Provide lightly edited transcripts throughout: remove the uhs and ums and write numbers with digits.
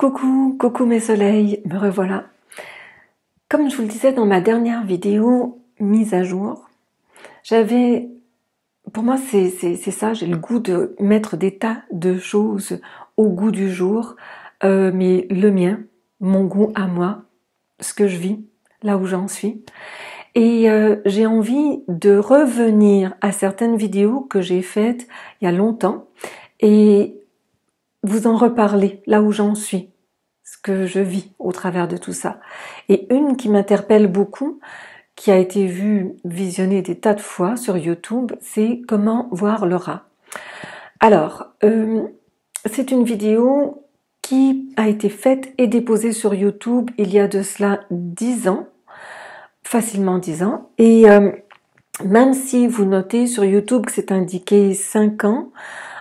Coucou, coucou mes soleils, me revoilà. Comme je vous le disais dans ma dernière vidéo mise à jour, pour moi c'est ça, j'ai le goût de mettre des tas de choses au goût du jour, mais le mien, mon goût à moi, ce que je vis, là où j'en suis. Et j'ai envie de revenir à certaines vidéos que j'ai faites il y a longtemps et vous en reparler là où j'en suis, ce que je vis au travers de tout ça. Et une qui m'interpelle beaucoup, qui a été visionnée des tas de fois sur YouTube, c'est comment voir le rat. Alors, c'est une vidéo qui a été faite et déposée sur YouTube il y a de cela 10 ans, facilement 10 ans, et même si vous notez sur YouTube que c'est indiqué 5 ans,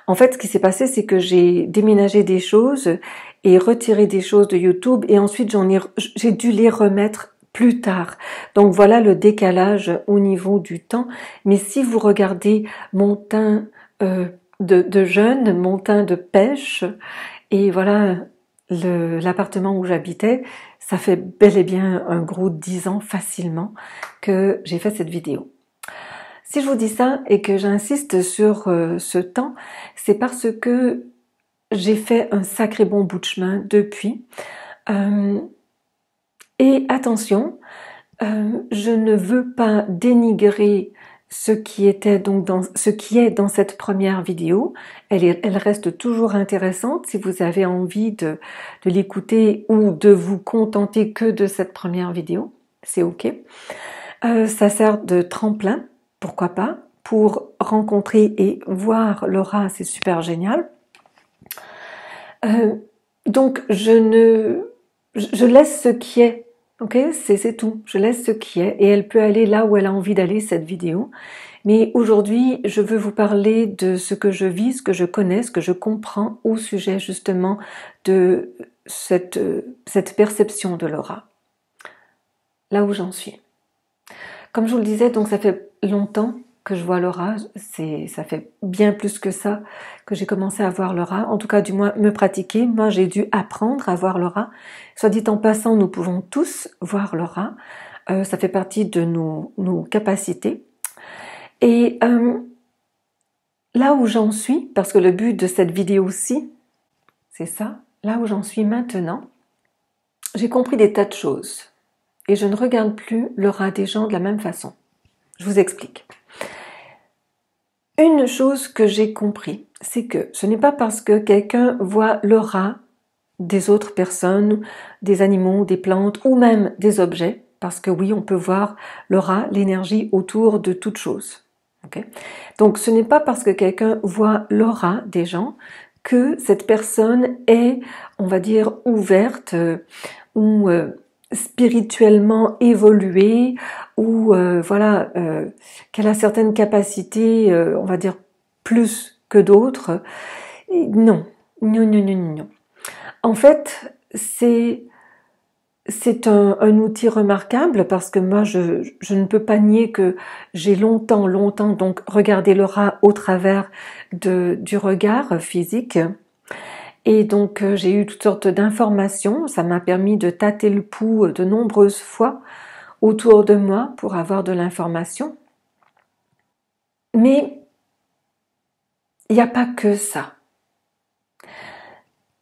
en fait, ce qui s'est passé, c'est que j'ai déménagé des choses et retiré des choses de YouTube et ensuite j'ai dû les remettre plus tard. Donc voilà le décalage au niveau du temps. Mais si vous regardez mon teint de jeune, mon teint de pêche, et voilà l'appartement où j'habitais, ça fait bel et bien un gros 10 ans facilement que j'ai fait cette vidéo. Si je vous dis ça et que j'insiste sur ce temps, c'est parce que j'ai fait un sacré bon bout de chemin depuis. Et attention, je ne veux pas dénigrer ce qui était donc ce qui est dans cette première vidéo. Elle reste toujours intéressante si vous avez envie de l'écouter ou de vous contenter que de cette première vidéo. C'est ok. Ça sert de tremplin. Pourquoi pas, pour rencontrer et voir le rat, c'est super génial. Donc je laisse ce qui est, ok, c'est tout, je laisse ce qui est et elle peut aller là où elle a envie d'aller cette vidéo. Mais aujourd'hui, je veux vous parler de ce que je vis, ce que je connais, ce que je comprends au sujet justement de cette perception de le rat. Là où j'en suis. Comme je vous le disais, donc ça fait longtemps que je vois le rat, ça fait bien plus que ça que j'ai commencé à voir le rat, en tout cas du moins me pratiquer. Moi j'ai dû apprendre à voir le rat. Soit dit en passant, nous pouvons tous voir le rat, ça fait partie de nos capacités. Et là où j'en suis, parce que le but de cette vidéo-ci, c'est ça, là où j'en suis maintenant, j'ai compris des tas de choses. Et je ne regarde plus le rat des gens de la même façon. Je vous explique. Une chose que j'ai compris, c'est que ce n'est pas parce que quelqu'un voit le rat des autres personnes, des animaux, des plantes ou même des objets, parce que oui, on peut voir le rat, l'énergie autour de toute chose. Okay? Donc ce n'est pas parce que quelqu'un voit le rat des gens que cette personne est, on va dire, ouverte ou spirituellement évoluée ou voilà qu'elle a certaines capacités, on va dire plus que d'autres. Non. En fait, c'est un outil remarquable parce que moi je ne peux pas nier que j'ai longtemps donc regardé le rat au travers du regard physique. Et donc j'ai eu toutes sortes d'informations, ça m'a permis de tâter le pouls de nombreuses fois autour de moi pour avoir de l'information. Mais il n'y a pas que ça.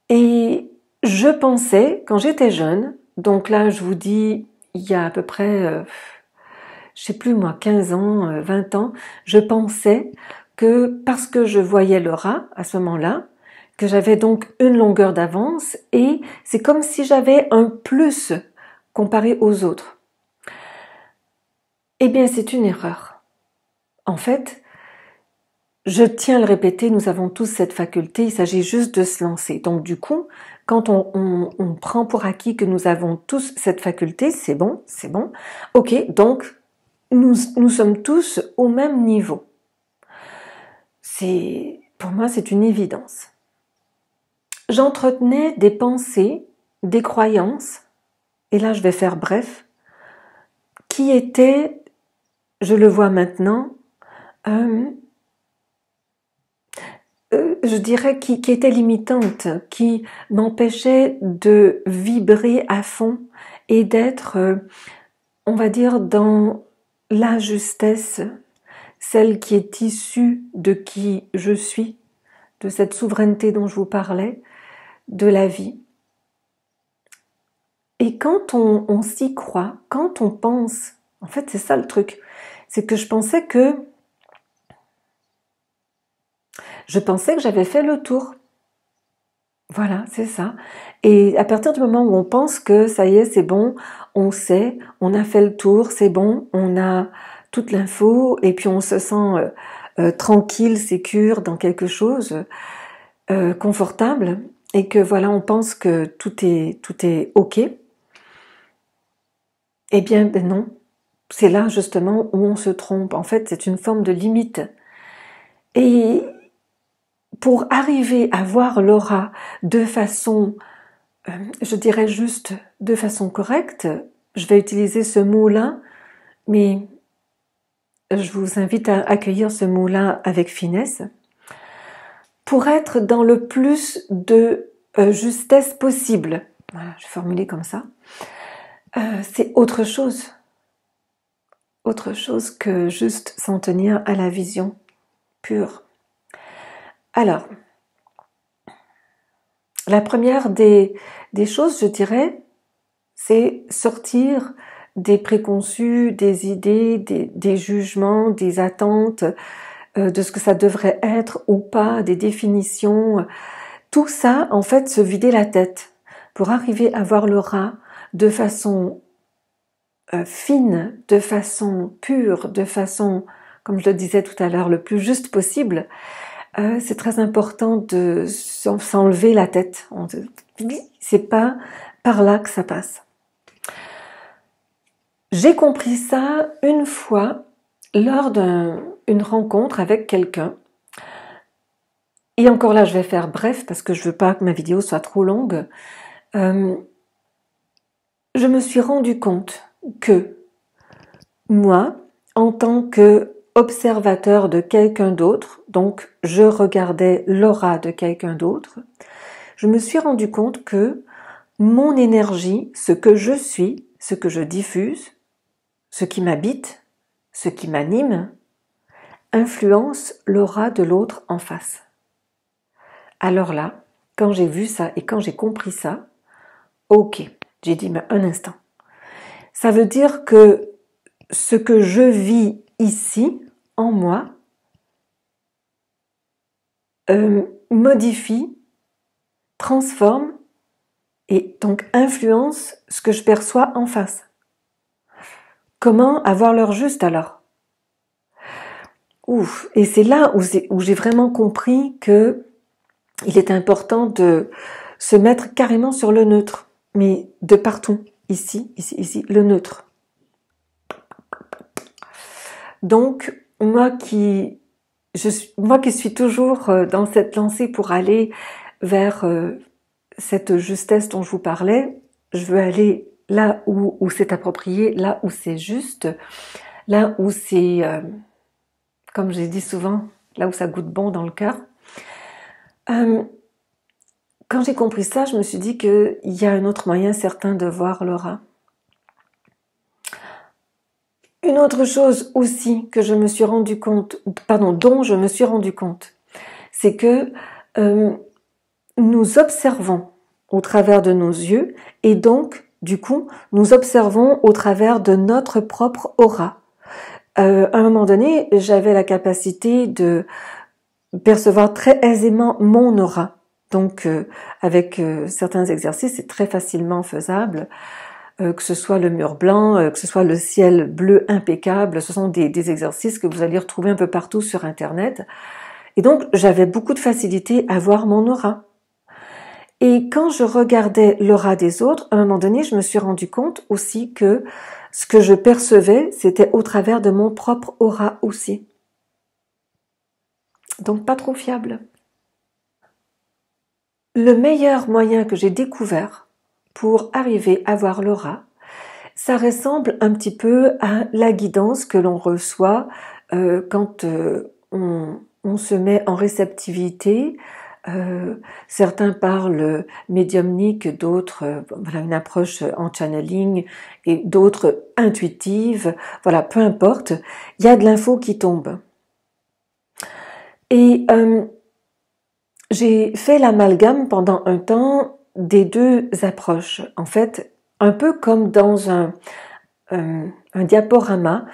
Et je pensais, quand j'étais jeune, donc là je vous dis, il y a à peu près, je sais plus moi, 15 ans, 20 ans, je pensais que parce que je voyais le rat à ce moment-là, que j'avais donc une longueur d'avance et c'est comme si j'avais un plus comparé aux autres. Eh bien, c'est une erreur. En fait, je tiens à le répéter, nous avons tous cette faculté, il s'agit juste de se lancer. Donc du coup, quand on prend pour acquis que nous avons tous cette faculté, c'est bon. Ok, donc nous sommes tous au même niveau. Pour moi, c'est une évidence. J'entretenais des pensées, des croyances, et là je vais faire bref, qui étaient, je le vois maintenant, je dirais, qui était limitante, qui m'empêchait de vibrer à fond et d'être, on va dire, dans la justesse, celle qui est issue de qui je suis, de cette souveraineté dont je vous parlais, de la vie. Et quand on s'y croit, quand on pense, en fait c'est ça le truc, c'est que je pensais que j'avais fait le tour. Voilà, c'est ça. Et à partir du moment où on pense que ça y est, c'est bon, on sait, on a fait le tour, c'est bon, on a toute l'info, et puis on se sent tranquille, sécure dans quelque chose, confortable, et que voilà, on pense que tout est ok. Eh bien, ben non. C'est là justement où on se trompe. En fait, c'est une forme de limite. Et pour arriver à voir l'aura de façon, je dirais juste de façon correcte, je vais utiliser ce mot-là, mais je vous invite à accueillir ce mot-là avec finesse, pour être dans le plus de justesse possible. Voilà, je vais formuler comme ça. C'est autre chose que juste s'en tenir à la vision pure. Alors, la première des choses, je dirais, c'est sortir des préconçus, des idées, des jugements, des attentes, de ce que ça devrait être ou pas, des définitions. Tout ça, en fait, se vider la tête pour arriver à voir l'aura de façon fine, de façon pure, de façon, comme je le disais tout à l'heure, le plus juste possible. C'est très important de s'enlever la tête. C'est pas par là que ça passe. J'ai compris ça une fois lors d'une rencontre avec quelqu'un. Et encore là, je vais faire bref parce que je veux pas que ma vidéo soit trop longue. Je me suis rendu compte que moi, en tant que observateur de quelqu'un d'autre, donc je regardais l'aura de quelqu'un d'autre, je me suis rendu compte que mon énergie, ce que je suis, ce que je diffuse, ce qui m'habite, ce qui m'anime, influence l'aura de l'autre en face. Alors là, quand j'ai vu ça et quand j'ai compris ça, ok, j'ai dit, mais un instant. Ça veut dire que ce que je vis ici, en moi, modifie, transforme et donc influence ce que je perçois en face. Comment avoir l'heure juste alors? Ouf. Et c'est là où j'ai vraiment compris que il est important de se mettre carrément sur le neutre, mais de partout, ici, le neutre. Donc, moi qui suis toujours dans cette lancée pour aller vers cette justesse dont je vous parlais, je veux aller là où c'est approprié, là où c'est juste, là où c'est, comme j'ai dit souvent, là où ça goûte bon dans le cœur. Quand j'ai compris ça, je me suis dit qu'il y a un autre moyen certain de voir l'aura. Une autre chose aussi que je me suis rendu compte, dont je me suis rendu compte, c'est que nous observons au travers de nos yeux et donc, du coup, nous observons au travers de notre propre aura. À un moment donné, j'avais la capacité de percevoir très aisément mon aura. Donc, avec certains exercices, c'est très facilement faisable. Que ce soit le mur blanc, que ce soit le ciel bleu impeccable, ce sont des exercices que vous allez retrouver un peu partout sur Internet. Et donc, j'avais beaucoup de facilité à voir mon aura. Et quand je regardais l'aura des autres, à un moment donné, je me suis rendu compte aussi que ce que je percevais, c'était au travers de mon propre aura aussi. Donc, pas trop fiable. Le meilleur moyen que j'ai découvert pour arriver à voir l'aura, ça ressemble un petit peu à la guidance que l'on reçoit quand on se met en réceptivité Certains parlent médiumnique, d'autres voilà, une approche en channeling et d'autres intuitive. Voilà, peu importe, il y a de l'info qui tombe. Et j'ai fait l'amalgame pendant un temps des deux approches. En fait, un peu comme dans un diaporama,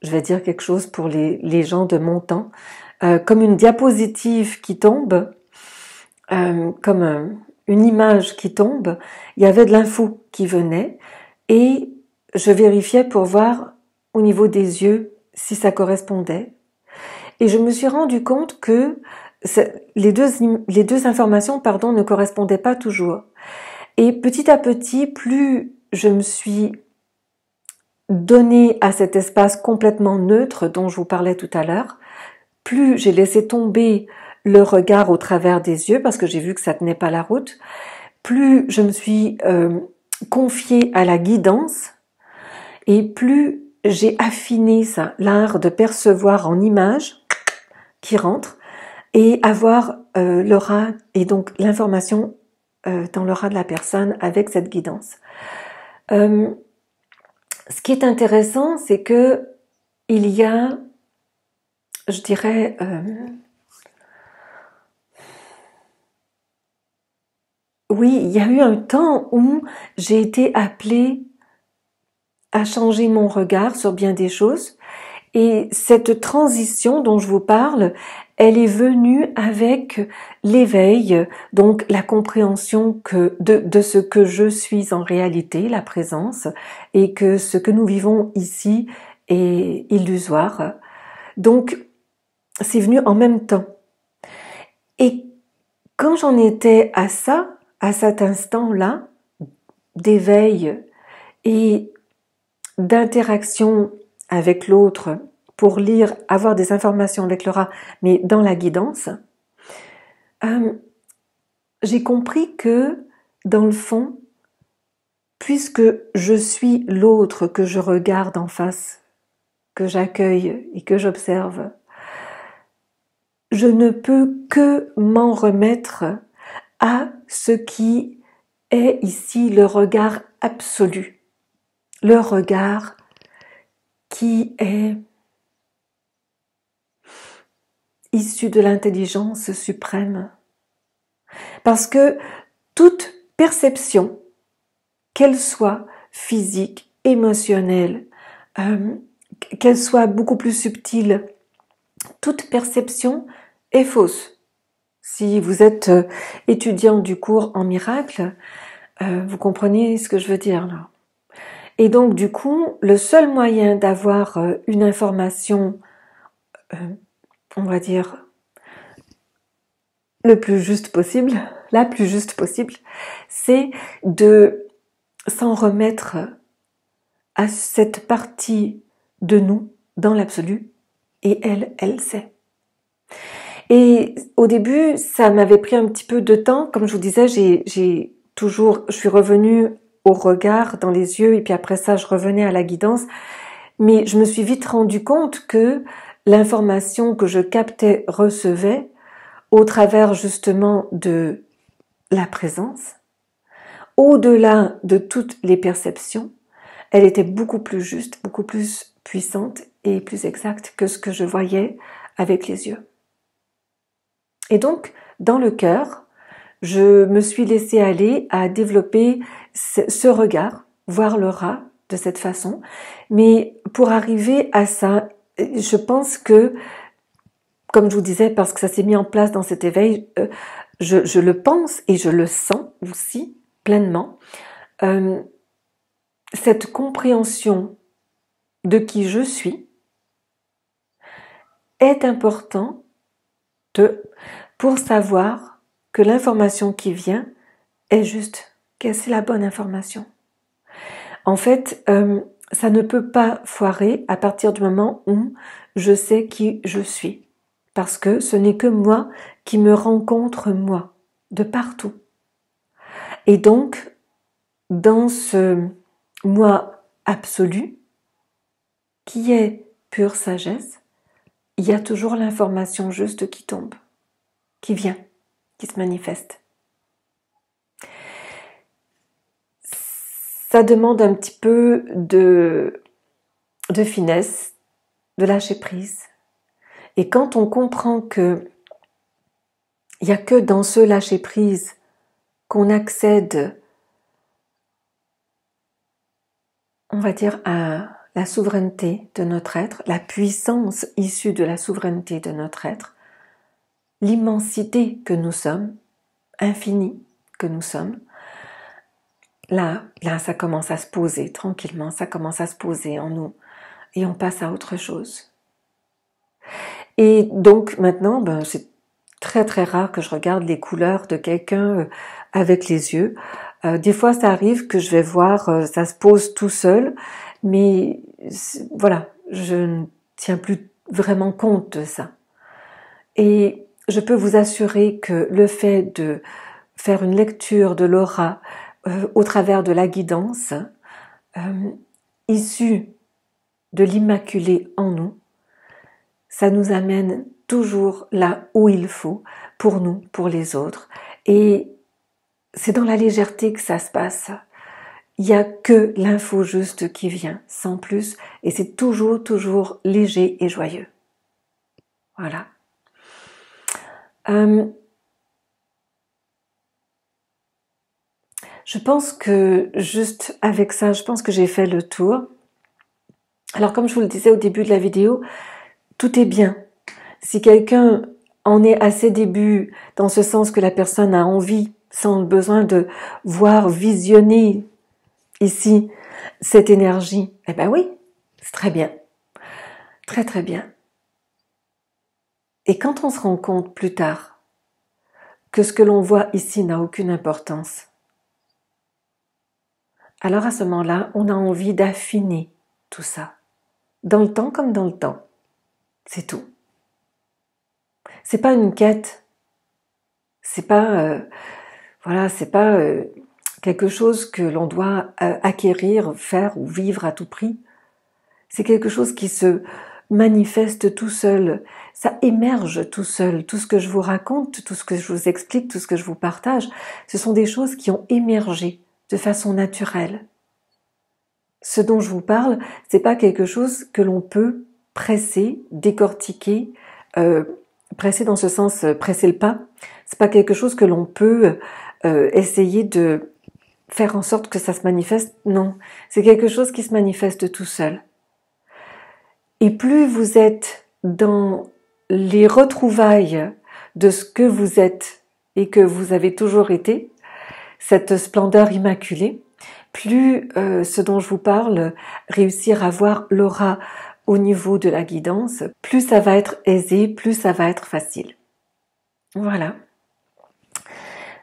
je vais dire quelque chose pour les gens de mon temps, comme une diapositive qui tombe, comme une image qui tombe, il y avait de l'info qui venait et je vérifiais pour voir au niveau des yeux si ça correspondait. Et je me suis rendu compte que les deux informations ne correspondaient pas toujours. Et petit à petit, plus je me suis donné à cet espace complètement neutre dont je vous parlais tout à l'heure, plus j'ai laissé tomber le regard au travers des yeux parce que j'ai vu que ça tenait pas la route, plus je me suis confiée à la guidance et plus j'ai affiné ça, l'art de percevoir en images qui rentrent et avoir l'aura et donc l'information dans l'aura de la personne avec cette guidance. Ce qui est intéressant, c'est que il y a, je dirais, oui, il y a eu un temps où j'ai été appelée à changer mon regard sur bien des choses. Et cette transition dont je vous parle, elle est venue avec l'éveil, donc la compréhension de ce que je suis en réalité, la présence, et que ce que nous vivons ici est illusoire. Donc, c'est venu en même temps. Et quand j'en étais à ça, à cet instant-là, d'éveil et d'interaction avec l'autre pour lire, avoir des informations avec l'aura, mais dans la guidance, j'ai compris que, dans le fond, puisque je suis l'autre que je regarde en face, que j'accueille et que j'observe, je ne peux que m'en remettre à ce qui est ici le regard absolu, le regard qui est issu de l'intelligence suprême. Parce que toute perception, qu'elle soit physique, émotionnelle, qu'elle soit beaucoup plus subtile, toute perception est fausse. Si vous êtes étudiant du cours en miracle, vous comprenez ce que je veux dire là. Et donc du coup, le seul moyen d'avoir une information, on va dire, le plus juste possible, la plus juste possible, c'est de s'en remettre à cette partie de nous dans l'absolu, et elle sait. Et au début, ça m'avait pris un petit peu de temps, comme je vous disais, je suis revenue au regard dans les yeux, et puis après ça, je revenais à la guidance, mais je me suis vite rendu compte que l'information que je captais, recevais, au travers justement de la présence, au-delà de toutes les perceptions, elle était beaucoup plus juste, beaucoup plus puissante et plus exacte que ce que je voyais avec les yeux. Et donc, dans le cœur, je me suis laissée aller à développer ce regard, voir l'aura de cette façon. Mais pour arriver à ça, je pense que, comme je vous disais, parce que ça s'est mis en place dans cet éveil, je le pense et je le sens aussi pleinement. Cette compréhension de qui je suis est important pour savoir que l'information qui vient est juste, que c'est la bonne information. En fait, ça ne peut pas foirer à partir du moment où je sais qui je suis. Parce que ce n'est que moi qui me rencontre moi, de partout. Et donc, dans ce moi absolu, qui est pure sagesse, il y a toujours l'information juste qui tombe, qui vient. qui se manifeste. Ça demande un petit peu de finesse, de lâcher prise. Et quand on comprend que il n'y a que dans ce lâcher prise qu'on accède, on va dire, à la souveraineté de notre être, la puissance issue de la souveraineté de notre être, l'immensité que nous sommes, infinie que nous sommes, là, ça commence à se poser tranquillement, ça commence à se poser en nous et on passe à autre chose. Et donc maintenant, c'est très très rare que je regarde les couleurs de quelqu'un avec les yeux. Des fois, ça arrive que je vais voir, ça se pose tout seul, mais voilà, je ne tiens plus vraiment compte de ça. Et je peux vous assurer que le fait de faire une lecture de l'aura au travers de la guidance issue de l'Immaculée en nous, ça nous amène toujours là où il faut, pour nous, pour les autres. Et c'est dans la légèreté que ça se passe. Il n'y a que l'info juste qui vient, sans plus, et c'est toujours, toujours léger et joyeux. Voilà. Je pense que juste avec ça, je pense que j'ai fait le tour. Alors comme je vous le disais au début de la vidéo, tout est bien. Si quelqu'un en est à ses débuts, dans ce sens que la personne a envie, sans le besoin de voir, visionner ici cette énergie, eh ben oui, c'est très bien. Très très bien. Et quand on se rend compte plus tard que ce que l'on voit ici n'a aucune importance, alors à ce moment-là, on a envie d'affiner tout ça. Dans le temps comme dans le temps. C'est tout. C'est pas une quête. C'est pas, c'est pas quelque chose que l'on doit acquérir, faire ou vivre à tout prix. C'est quelque chose qui se manifeste tout seul. Ça émerge tout seul. Tout ce que je vous raconte, tout ce que je vous explique, tout ce que je vous partage, ce sont des choses qui ont émergé de façon naturelle. Ce dont je vous parle, c'est pas quelque chose que l'on peut presser, décortiquer, presser dans ce sens, presser le pas. C'est pas quelque chose que l'on peut essayer de faire en sorte que ça se manifeste. Non, c'est quelque chose qui se manifeste tout seul. Et plus vous êtes dans les retrouvailles de ce que vous êtes et que vous avez toujours été, cette splendeur immaculée, plus ce dont je vous parle, réussir à voir l'aura au niveau de la guidance, plus ça va être aisé, plus ça va être facile. Voilà.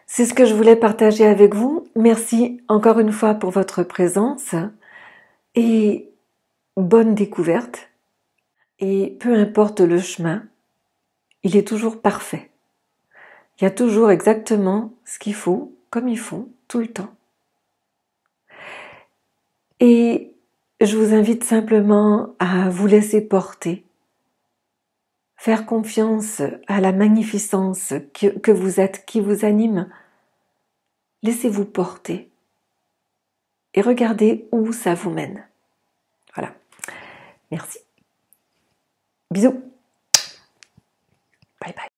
C'est ce que je voulais partager avec vous. Merci encore une fois pour votre présence et bonne découverte. Et peu importe le chemin, il est toujours parfait. Il y a toujours exactement ce qu'il faut, comme il faut, tout le temps. Et je vous invite simplement à vous laisser porter, faire confiance à la magnificence que vous êtes, qui vous anime. Laissez-vous porter et regardez où ça vous mène. Voilà. Merci. Bisous. Bye bye.